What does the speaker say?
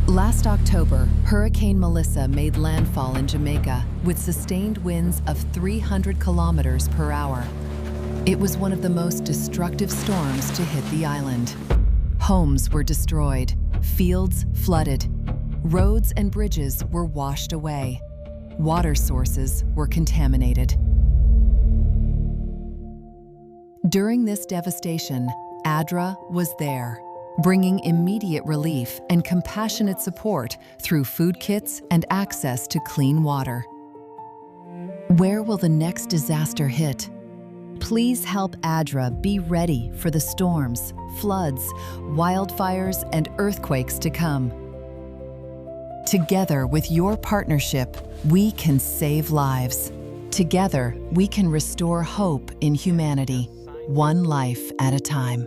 Last October, Hurricane Melissa made landfall in Jamaica with sustained winds of 300 kilometers per hour. It was one of the most destructive storms to hit the island. Homes were destroyed, fields flooded, roads and bridges were washed away. Water sources were contaminated. During this devastation, ADRA was there, bringing immediate relief and compassionate support through food kits and access to clean water. Where will the next disaster hit? Please help ADRA be ready for the storms, floods, wildfires, and earthquakes to come. Together with your partnership, we can save lives. Together, we can restore hope in humanity, one life at a time.